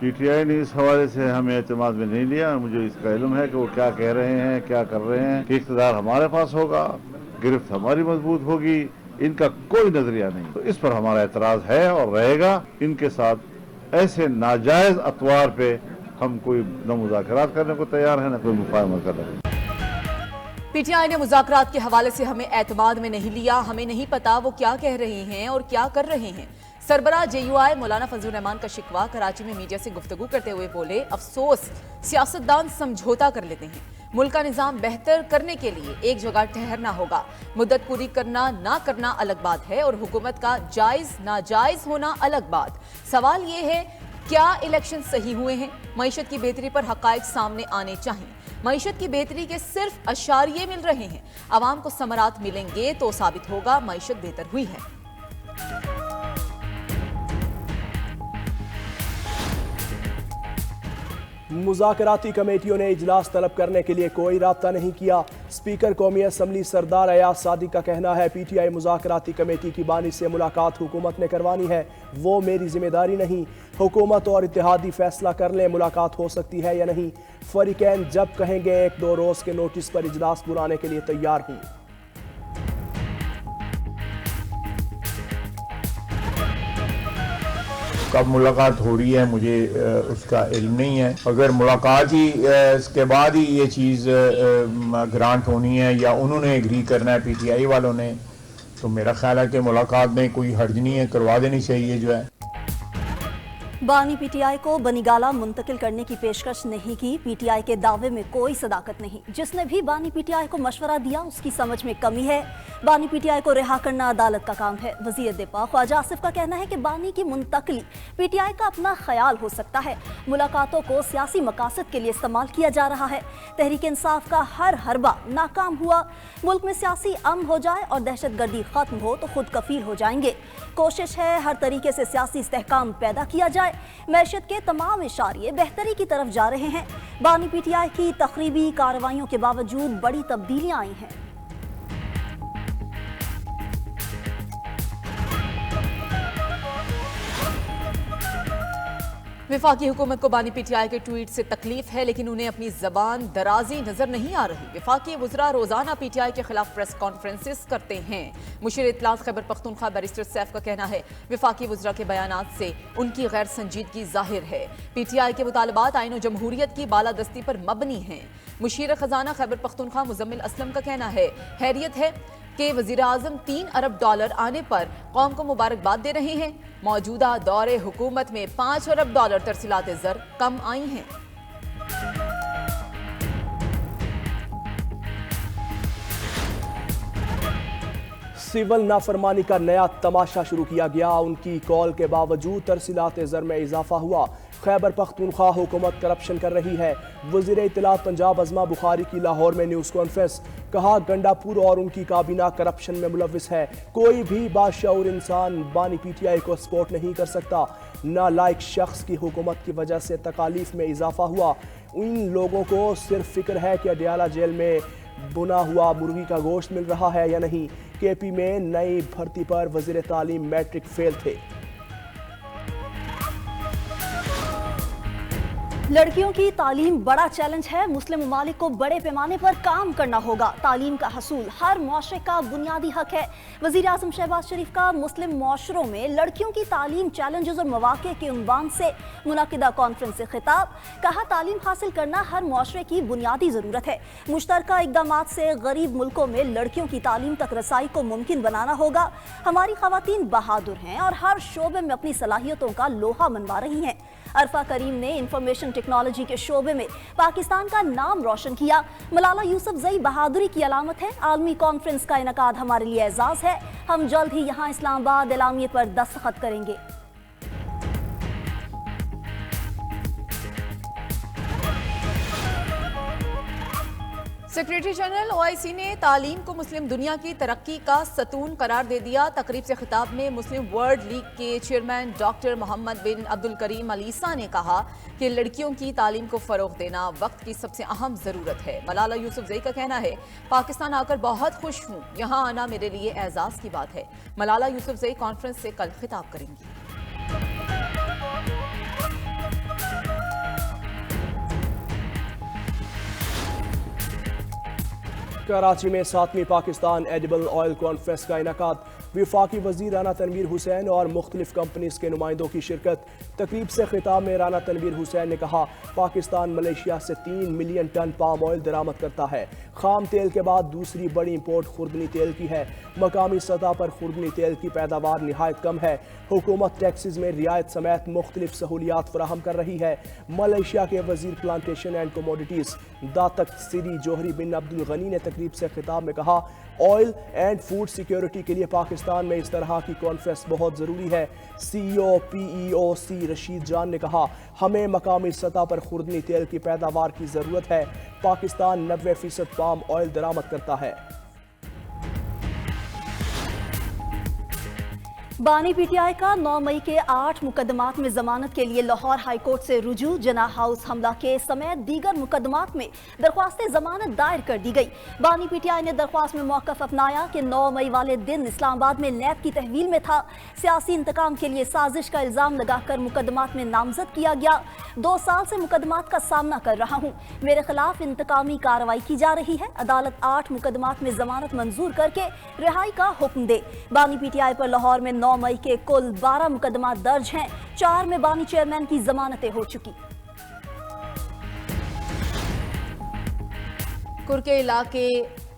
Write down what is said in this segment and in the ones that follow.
PTI ने इस हवाले से हमें एतमाद में नहीं लिया। मुझे इसका इल्म है कि वो क्या कह रहे हैं, क्या कर रहे हैं, कि इक़्तिदार हमारे पास होगा, गिरफ्त हमारी मजबूत होगी, इनका कोई नजरिया नहीं। तो इस पर हमारा एतराज है और रहेगा। इनके साथ ऐसे नाजायज अतवार पे हम कोई न मुज़ाकरात करने को तैयार है, न कोई मुफाहमा करने को। PTI ने मुज़ाकरात के हवाले से हमें एतमाद में नहीं लिया, हमें नहीं पता वो क्या कह रहे हैं और क्या कर रहे हैं। सरबराह JUI मौलाना फजलुर रहमान का शिकवा कराची में मीडिया से गुफ्तगू करते हुए बोले, अफसोस सियासतदान समझौता कर लेते हैं। मुल्क का निज़ाम बेहतर करने के लिए एक जगह ठहरना होगा। मुद्दत पूरी करना ना करना अलग बात है और हुकूमत का जायज़ नाजायज़ होना अलग बात। सवाल ये है, क्या इलेक्शन सही हुए हैं? मईशत की बेहतरी पर हक़ाइक़ सामने आने चाहिए। मईशत की बेहतरी के सिर्फ अशारिये मिल रहे हैं। आवाम को समरात मिलेंगे तो साबित होगा मईशत बेहतर हुई है। मुज़ाकराती कमेटियों ने इजलास तलब करने के लिए कोई राब्ता नहीं किया। स्पीकर कौमी असम्बली सरदार अयाज सादिक का कहना है, PTI मुज़ाकराती कमेटी की बानी से मुलाकात हुकूमत ने करवानी है, वो मेरी जिम्मेदारी नहीं। हुकूमत और इत्तेहादी फैसला कर लें मुलाकात हो सकती है या नहीं। फरीकैन जब कहेंगे 1-2 रोज़ के नोटिस पर इजलास बुलाने के लिए तैयार हूँ। कब मुलाकात हो रही है मुझे उसका इल्म नहीं है। अगर मुलाकात ही इसके बाद ही ये चीज़ ग्रांट होनी है या उन्होंने एग्री करना है PTI वालों ने, तो मेरा ख्याल है कि मुलाकात में कोई हर्ज नहीं है, करवा देनी चाहिए जो है। बानी PTI को बनीगाला मुंतकिल करने की पेशकश नहीं की। PTI के दावे में कोई सदाकत नहीं। जिसने भी बानी PTI को मशवरा दिया उसकी समझ में कमी है। बानी PTI को रिहा करना अदालत का काम है। वज़ीर दिफा ख्वाजा आसिफ का कहना है कि बानी की मुंतकली PTI का अपना ख्याल हो सकता है। मुलाकातों को सियासी मकासद के लिए इस्तेमाल किया जा रहा है। तहरीक इंसाफ का हर हरबा नाकाम हुआ। मुल्क में सियासी अमन हो जाए और दहशत गर्दी खत्म हो तो खुद कफील हो जाएंगे। कोशिश है हर तरीके से सियासी इस्तेहकाम पैदा किया जाए। मैशत के तमाम इशारे बेहतरी की तरफ जा रहे हैं। बानी PTI की तखरीबी कार्रवाइयों के बावजूद बड़ी तब्दीलियां आई हैं। वफाकी हुकूमत को बानी PTI के ट्वीट से तकलीफ है, लेकिन उन्हें अपनी जबान दराजी नजर नहीं आ रही। वफाकी वज़रा रोजाना PTI के खिलाफ प्रेस कॉन्फ्रेंसेस करते हैं। मुशीर इत्तलात खैबर पख्तूनख्वा बैरिस्टर सैफ का कहना है, वफाकी वज़रा के बयानात से उनकी गैर संजीदगी जाहिर है। PTI के मुतालबात आईन और जमहूरियत की बालादस्ती पर मबनी हैं। मुशीर खजाना खैबर पख्तूनख्वा मुजम्मिल असलम का कहना है, हैरियत है कि वज़ीर आज़म $3 अरब आने पर कौम को मुबारकबाद दे रहे हैं। मौजूदा दौरे हुकूमत में $5 अरब तरसीलात ज़र कम आई हैं। सिविल नाफरमानी का नया तमाशा शुरू किया गया। उनकी कॉल के बावजूद तरसीलात ज़र में इजाफा हुआ। खैबर पख्तूनख्वा हुकूमत करप्शन कर रही है। वज़ीर इत्तलात पंजाब अज़मा बुखारी की लाहौर में न्यूज़ कॉन्फ्रेंस, कहा गंडापुर और उनकी काबीना करप्शन में मुलविस है। कोई भी बाशऊर इंसान बानी PTI को सपोर्ट नहीं कर सकता। नालायक शख्स की हुकूमत की वजह से तकालीफ में इजाफा हुआ। इन लोगों को सिर्फ फिक्र है कि अडियाला जेल में बुना हुआ मुर्गी का गोश्त मिल रहा है या नहीं। KP में नई भर्ती पर वज़ीर तालीम मैट्रिक फेल थे। लड़कियों की तालीम बड़ा चैलेंज है। मुस्लिम ममालिक को बड़े पैमाने पर काम करना होगा। तालीम का हसूल हर मुआशरे का बुनियादी हक है। वज़ीर आज़म शहबाज शरीफ का मुस्लिम मुआशरों में लड़कियों की तालीम चैलेंजेस और मौक़े के उन्वान से मुनाकिदा कॉन्फ्रेंस से खिताब, कहा तालीम हासिल करना हर मुआशरे की बुनियादी ज़रूरत है। मुश्तरका इक़दामात से गरीब मुल्कों में लड़कियों की तालीम तक रसाई को मुमकिन बनाना होगा। हमारी ख़वातीन बहादुर हैं और हर शोबे में अपनी सलाहियतों का लोहा मनवा रही हैं। अरफा करीम ने इंफॉर्मेशन टेक्नोलॉजी के शोबे में पाकिस्तान का नाम रोशन किया। मलाला यूसुफजई बहादुरी की अलामत है। आलमी कॉन्फ्रेंस का इनकाद हमारे लिए एजाज है। हम जल्द ही यहाँ इस्लामाबाद एलामिये पर दस्तखत करेंगे। सेक्रेटरी जनरल OIC ने तालीम को मुस्लिम दुनिया की तरक्की का सतून करार दे दिया। तकरीब से खिताब में मुस्लिम वर्ल्ड लीग के चेयरमैन डॉक्टर मोहम्मद बिन अब्दुल करीम अल ईसा ने कहा कि लड़कियों की तालीम को फ़रोग़ देना वक्त की सबसे अहम ज़रूरत है। मलाला यूसुफजई का कहना है, पाकिस्तान आकर बहुत खुश हूँ, यहाँ आना मेरे लिए एजाज़ की बात है। मलाला यूसुफजई कॉन्फ्रेंस से कल खिताब करेंगी। कराची में 7वीं पाकिस्तान एडिबल ऑयल कॉन्फ्रेंस का इनेकाद। वफाकी वजीर राना तनवीर हुसैन और मुख्तलिफ कंपनीज के नुमाइंदों की शिरकत। तकरीब से खिताब में राना तनवीर हुसैन ने कहा, पाकिस्तान मलेशिया से 3 मिलियन टन पाम ऑयल दरामद करता है। खाम तेल के बाद दूसरी बड़ी इंपोर्ट खुर्दनी तेल की है। मकामी सतह पर खुर्दनी तेल की पैदावार निहायत कम है। हुकूमत टैक्सेस में रियायत समेत मुख्तलिफ सहूलियात फराहम कर रही है। मलेशिया के वजीर प्लांटेशन एंड कमोडिटीज दातक सिरी जोहरी बिन अब्दुल गनी ने तकरीब से खिताब में कहा, ऑयल एंड फूड सिक्योरिटी के लिए पाकिस्तान में इस तरह की कॉन्फ्रेंस बहुत ज़रूरी है। CEO PEOC रशीद जान ने कहा, हमें मकामी सतह पर खुर्दनी तेल की पैदावार की ज़रूरत है। पाकिस्तान 90% पाम ऑयल दरामद करता है। बानी PTI का 9 मई के 8 मुकदमात में जमानत के लिए लाहौर हाई कोर्ट से रुजू। जना हाउस हमला केस समेत दीगर मुकदमात में दरख्वास्त जमानत दायर कर दी गई। बानी PTI ने दरख्वास्त में मौक़िफ़ अपनाया कि 9 मई वाले दिन इस्लामाबाद में नैब की तहवील में था। सियासी इंतकाम के लिए साजिश का इल्ज़ाम लगाकर मुकदमात में नामजद किया गया। 2 साल से मुकदमात का सामना कर रहा हूँ, मेरे खिलाफ इंतकामी कार्रवाई की जा रही है। अदालत 8 मुकदमात में जमानत मंजूर करके रिहाई का हुक्म दे। बानी PTI पर लाहौर में 9 मई के कुल 12 मुकदमा दर्ज हैं। 4 में बानी चेयरमैन की जमानतें हो चुकी। कुर्के इलाके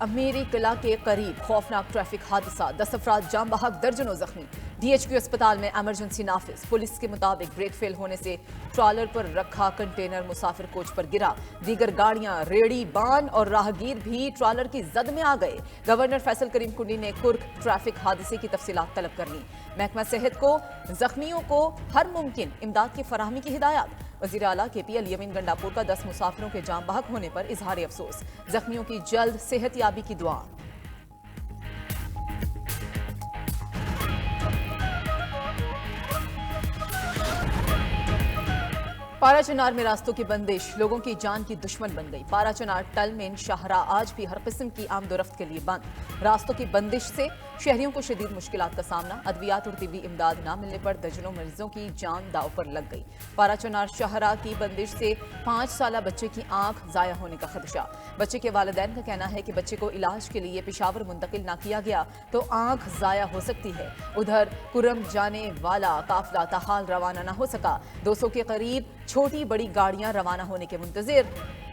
अमीरी किला के करीब खौफनाक ट्रैफिक हादसा, 10 अफराद जाम बहक, दर्जनों जख्मी। DHQ अस्पताल में एमरजेंसी नाफिज। पुलिस के मुताबिक ब्रेक फेल होने से ट्रॉलर पर रखा कंटेनर मुसाफिर कोच पर गिरा। दीगर गाड़ियां, रेड़ी, बान और राहगीर भी ट्रॉलर की जद में आ गए। गवर्नर फैसल करीम कुंडी ने कुर्क ट्रैफिक हादसे की तफसीलात तलब कर ली। महकमा सेहत को जख्मियों को हर मुमकिन इमदाद की फराहमी की हिदायत। वज़ीर आला KP अली अमीन गंडापुर का 10 मुसाफिरों के जाम बहक होने पर इजहार अफसोस। जख्मियों की जल्द सेहत याबी की दुआ। पाराचनार में रास्तों की बंदिश लोगों की जान की दुश्मन बन गई। पाराचनार टलमेन शाहरा आज भी हर किस्म की आमदोरफ्त के लिए बंद। रास्तों की बंदिश से शहरियों को शदीद मुश्किलात का सामना। अद्वियात और तिब्बी इमदाद न मिलने पर दर्जनों मरीजों की जान दाव पर लग गई। पाराचनार शाहरा की बंदिश से 5 साला बच्चे की आंख जाया होने का खदशा। बच्चे के वालिदैन का कहना है कि बच्चे को इलाज के लिए पेशावर मुंतकिल न किया गया तो आंख जाया हो सकती है। उधर कुरम जाने वाला काफिला ताहाल रवाना न हो सका। 200 के करीब छोटी बड़ी गाड़ियां रवाना होने के मुंतजिर।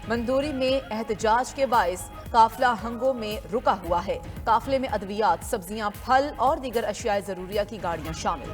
मंदोरी में एहतजाज के बायस काफिला हंगो में रुका हुआ है। काफिले में अद्वियात, सब्जियां, फल और दीगर अशियाए जरूरिया की गाड़ियां शामिल।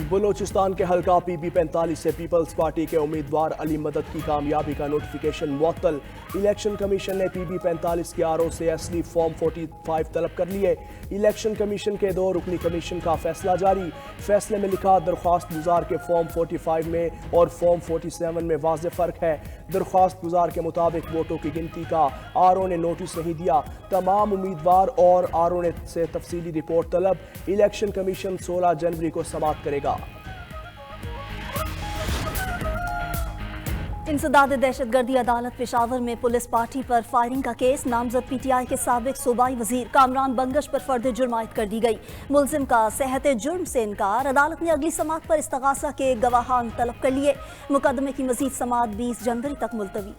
बलोचिस्तान के हल्का PB45 से पीपल्स पार्टी के उम्मीदवार अली मदद की कामयाबी का नोटिफिकेशन मुअत्तल। इलेक्शन कमीशन ने PB45 के RO से असली फॉर्म 45 तलब कर लिए। इलेक्शन कमीशन के 2 रुकनी कमीशन का फैसला जारी। फैसले में लिखा, दरख्वास्त गुजार के फॉर्म 45 में और फॉर्म 47 में वाज़ेह फ़र्क है। दरख्वास्त गुजार के मुताबिक वोटों की गिनती का RO ने नोटिस नहीं दिया। तमाम उम्मीदवार और RO ने से तफसीली रिपोर्ट तलब। इलेक्शन कमीशन 16 जनवरी को समाअत करेगा। इंसदाद दहशतगर्दी अदालत पेशावर में पुलिस पार्टी पर फायरिंग का केस। नामजद PTI के साबिक सूबाई वजीर कामरान बंगश पर फर्द जुर्म आयद कर दी गई। मुलजिम का सेहत जुर्म से इनकार। अदालत ने अगली समाअत पर इस्तगासा के गवाहान तलब कर लिए। मुकदमे की मजीद समाअत 20 जनवरी तक मुलतवी।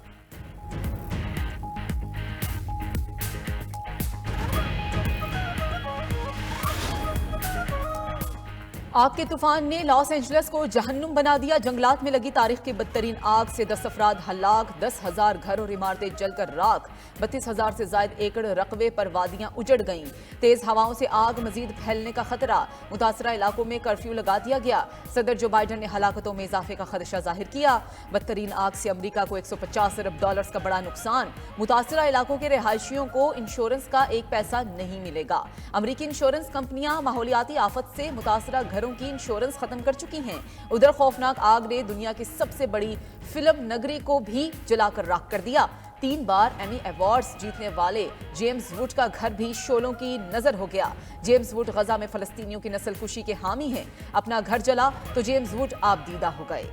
आग के तूफान ने लॉस एंजलिस को जहन्नुम बना दिया। जंगलात में लगी तारीख की बदतरीन आग से 10 अफराद हलाक, 10,000 घर और इमारतें जलकर राख, 32,000 से ज्यादा एकड़ रकबे पर वादियां उजड़ गईं। तेज हवाओं से आग मजीद फैलने का खतरा। मुतासरा इलाकों में कर्फ्यू लगा दिया गया। सदर जो बाइडन ने हलाकतों में इजाफे का खदशा जाहिर किया। बदतरीन आग से अमरीका को $150 अरब का बड़ा नुकसान। मुतासरा इलाकों के रिहायशियों को इंश्योरेंस का 1 पैसा नहीं मिलेगा। अमरीकी इंश्योरेंस कंपनियां माहौलियाती आफत से मुतासरा की इंश्योरेंस खत्म कर चुकी हैं। उधर खौफनाक आग ने दुनिया की सबसे बड़ी फिल्म नगरी को भी जलाकर राख कर दिया। 3 बार एमी अवार्ड्स जीतने वाले जेम्स वुड का घर भी शोलों की नजर हो गया। जेम्स वुड गजा में फलस्तीनियों की नस्लकुशी के हामी हैं। अपना घर जला तो जेम्स वुड आबदीदा हो गए।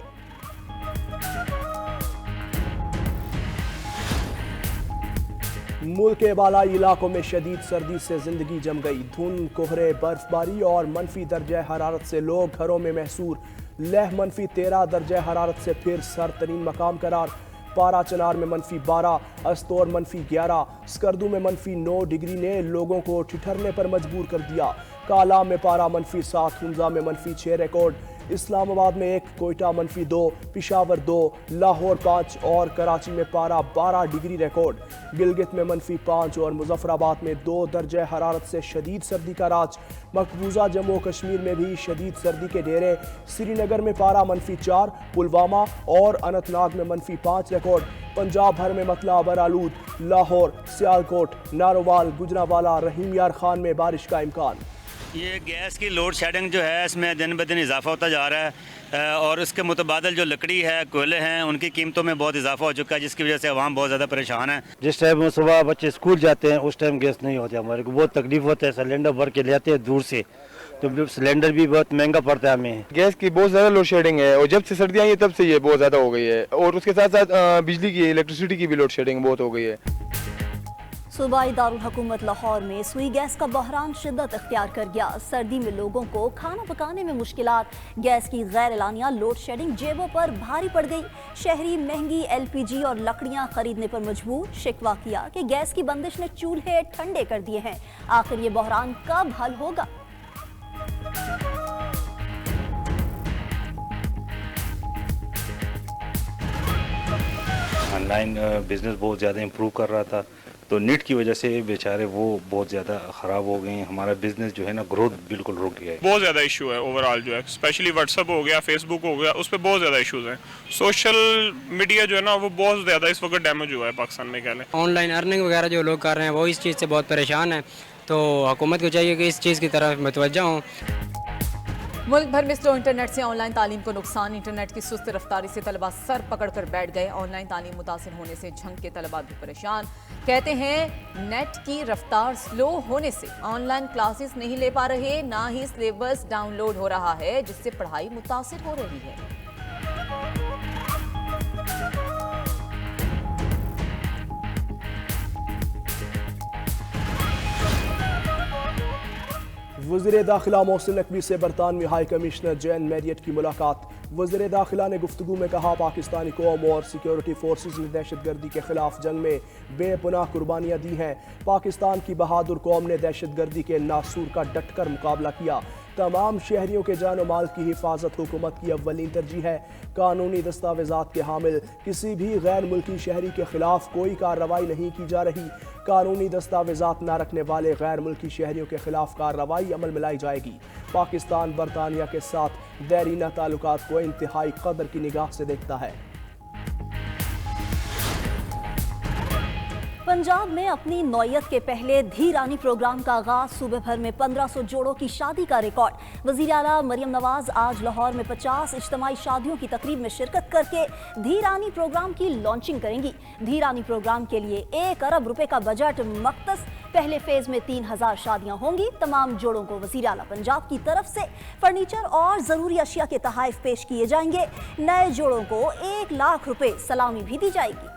मुल्क के बालाई इलाकों में शदीद सर्दी से जिंदगी जम गई। धुंध, कोहरे, बर्फबारी और मनफी दर्जा हरारत से लोग घरों में महसूर। लेह मनफी 13 दर्जा हरारत से फिर सरतरीन मकाम करार। पारा चनार में -12, अस्तौर -11, स्कर्दू में -9 डिग्री ने लोगों को ठिठुरने पर मजबूर कर दिया। काला में पारा -7, हुंजा में -6 रिकॉर्ड, इस्लामाबाद में 1, कोयटा -2, पिशावर 2, लाहौर 5 और कराची में पारा 12 डिग्री रिकॉर्ड। गिलगित में -5 और मुजफ्फराबाद में 2 दर्जे हरारत से शदीद सर्दी का राज। मकबूजा जम्मू कश्मीर में भी शदीद सर्दी के डेरे। श्रीनगर में पारा -4, पुलवामा और अनंतनाग में -5 रिकॉर्ड। पंजाब भर में मतला बरालूद, लाहौर, सियालकोट, नारोवाल, गुजरावाला, रहीम यार खान में बारिश का इम्कान। ये गैस की लोड शेडिंग जो है इसमें दिन ब दिन इजाफा होता जा रहा है और इसके मुतबादल जो लकड़ी है, कोयले हैं, उनकी कीमतों में बहुत इजाफा हो चुका है, जिसकी वजह से अवाम बहुत ज़्यादा परेशान है। जिस टाइम सुबह बच्चे स्कूल जाते हैं उस टाइम गैस नहीं होती, हमारे को बहुत तकलीफ होता है। सिलेंडर भर के ले आते हैं दूर से, तो सिलेंडर भी बहुत महंगा पड़ता है हमें। गैस की बहुत ज़्यादा लोड शेडिंग है और जब से सर्दियाँ आई हैं तब से ये बहुत ज़्यादा हो गई है और उसके साथ साथ बिजली की, इलेक्ट्रिसिटी की भी लोड शेडिंग बहुत हो गई है। सूबाई दारुल हुकूमत लाहौर में सुई गैस का बहरान शिद्दत इख्तियार कर गया। सर्दी में लोगों को खाना पकाने में मुश्किलात, गैस की गैर एलानिया लोड शेडिंग जेबों पर भारी पड़ गई। शहरी महंगी LPG और लकड़ियां खरीदने पर मजबूर। शिकवा किया कि गैस की बंदिश ने चूल्हे ठंडे कर दिए हैं। आखिर ये बहरान कब हल होगा? ऑनलाइन बिजनेस बहुत ज़्यादा इम्प्रूव कर रहा था, तो नेट की वजह से बेचारे वो बहुत ज़्यादा ख़राब हो गए। हमारा बिजनेस जो है ना, ग्रोथ बिल्कुल रुक गया है। बहुत ज़्यादा इशू है ओवरऑल जो है, स्पेशली व्हाट्सअप हो गया, फेसबुक हो गया, उस पर बहुत ज़्यादा इशूज़ हैं। सोशल मीडिया जो है ना, वो बहुत ज़्यादा इस वक्त डैमेज हुआ है पाकिस्तान में। कह लें ऑनलाइन अर्निंग वगैरह जो लोग कर रहे हैं वो इस चीज़ से बहुत परेशान है, तो हुकूमत को चाहिए कि इस चीज़ की तरफ मुतवज्जा हों। मुल्क भर में स्लो इंटरनेट से ऑनलाइन तालीम को नुकसान। इंटरनेट की सुस्त रफ्तारी से तलबा सर पकड़ कर बैठ गए। ऑनलाइन तालीम मुतासिर होने से झंग के तलबा भी परेशान। कहते हैं नेट की रफ्तार स्लो होने से ऑनलाइन क्लासेस नहीं ले पा रहे, ना ही सिलेबस डाउनलोड हो रहा है, जिससे पढ़ाई मुतासिर हो रही है। वज़ीर दाखिला मोहसिन नकवी से बरतानवी हाई कमिश्नर जैन मैरियट की मुलाकात। वज़ीर दाखिला ने गुफ्तगू में कहा, पाकिस्तानी कौम और सिक्योरिटी फोर्सेस ने दहशतगर्दी के खिलाफ जंग में बेपनाह कुर्बानियाँ दी हैं। पाकिस्तान की बहादुर कौम ने दहशतगर्दी के नासूर का डटकर मुकाबला किया। तमाम शहरियों के जान और माल की हिफाजत हुकूमत की अव्वलीन तरजीह है। कानूनी दस्तावेजात के हामिल किसी भी गैर मुल्की शहरी के खिलाफ कोई कार्रवाई नहीं की जा रही। कानूनी दस्तावेजात न रखने वाले गैर मुल्की शहरियों के खिलाफ कार्रवाई अमल में लाई जाएगी। पाकिस्तान बरतानिया के साथ दैरीना ताल्लुकात को इंतहाई कदर की निगाह से देखता है। पंजाब में अपनी नौयत के पहले धीरानी प्रोग्राम का आगाज। सूबे भर में 1500 जोड़ों की शादी का रिकॉर्ड। वज़ीर आला मरियम नवाज आज लाहौर में 50 इज्तिमाई शादियों की तकरीब में शिरकत करके धीरानी प्रोग्राम की लॉन्चिंग करेंगी। धीरानी प्रोग्राम के लिए 1 अरब रुपए का बजट मख्तस। पहले फेज में 3000 शादियां होंगी। तमाम जोड़ों को वज़ीर आला पंजाब की तरफ से फर्नीचर और ज़रूरी अशिया के तोहफे पेश किए जाएंगे। नए जोड़ों को 1 लाख रुपए सलामी भी दी जाएगी।